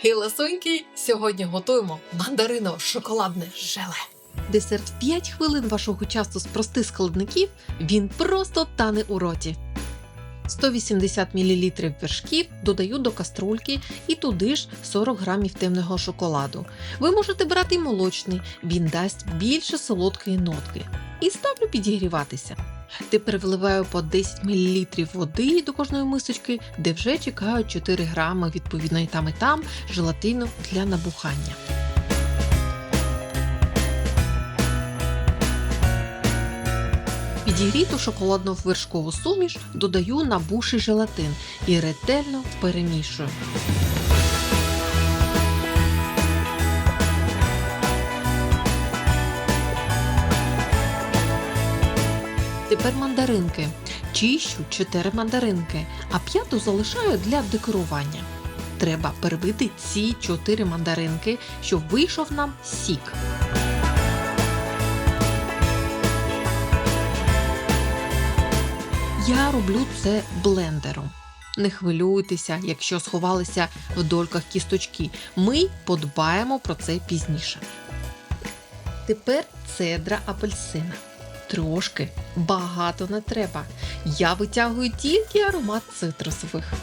І ласуньки, сьогодні готуємо мандарино-шоколадне желе. Десерт в 5 хвилин вашого часу з простих складників, він просто тане у роті. 180 мл вершків додаю до каструльки і туди ж 40 г темного шоколаду. Ви можете брати й молочний, він дасть більше солодкої нотки. І ставлю підігріватися. Тепер вливаю по 10 мл води до кожної мисочки, де вже чекають 4 грами відповідно і там желатину для набухання. Підігріту шоколадну вершкову суміш додаю набухший желатин і ретельно перемішую. Тепер мандаринки. Чищу 4 мандаринки, а 5 залишаю для декорування. Треба перебити ці 4 мандаринки, щоб вийшов нам сік. Я роблю це блендером. Не хвилюйтеся, якщо сховалися в дольках кісточки. Ми подбаємо про це пізніше. Тепер цедра апельсина. Трошки, багато не треба. Я витягую тільки аромат цитрусових.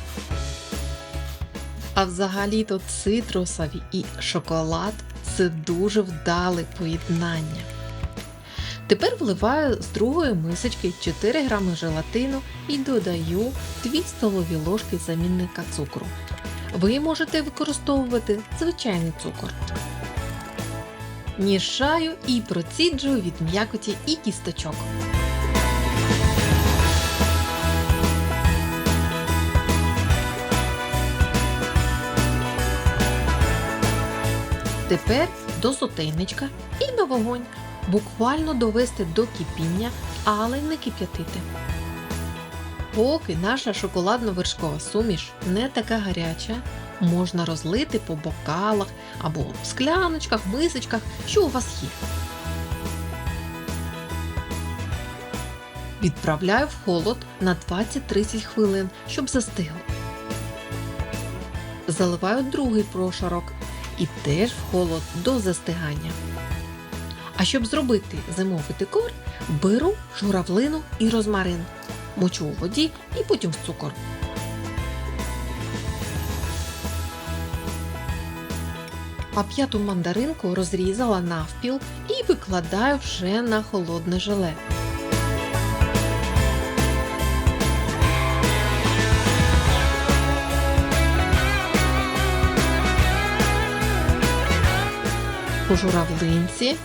А взагалі-то цитрусові і шоколад – це дуже вдале поєднання. Тепер вливаю з другої мисочки 4 грами желатину і додаю 2 столові ложки замінника цукру. Ви можете використовувати звичайний цукор. Мішаю і проціджую від м'якоті і кісточок. Тепер до сотейничка і на вогонь. Буквально довести до кипіння, але не кип'ятити. Поки наша шоколадно-вершкова суміш не така гаряча, можна розлити по бокалах або в скляночках, мисочках, що у вас є. Відправляю в холод на 20-30 хвилин, щоб застигло. Заливаю другий прошарок і теж в холод до застигання. А щоб зробити зимовий декор, беру журавлину і розмарин, мочу у воді і потім в цукор. А 5 мандаринку розрізала навпіл і викладаю вже на холодне желе. По журавлинці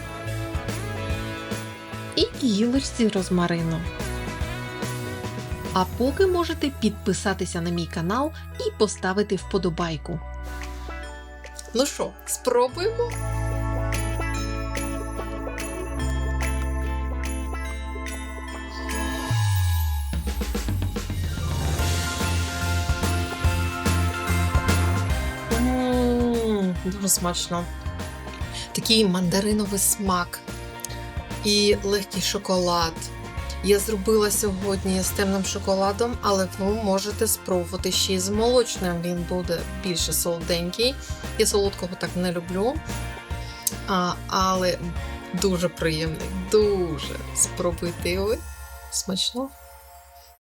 і гілочці розмарину. А поки можете підписатися на мій канал і поставити вподобайку. Ну що, спробуємо? Дуже смачно. Такий мандариновий смак і легкий шоколад. Я зробила сьогодні з темним шоколадом, але ви можете спробувати ще й з молочним, він буде більше солоденький. Я солодкого так не люблю, але дуже приємний, дуже. Спробуйте його. Смачно!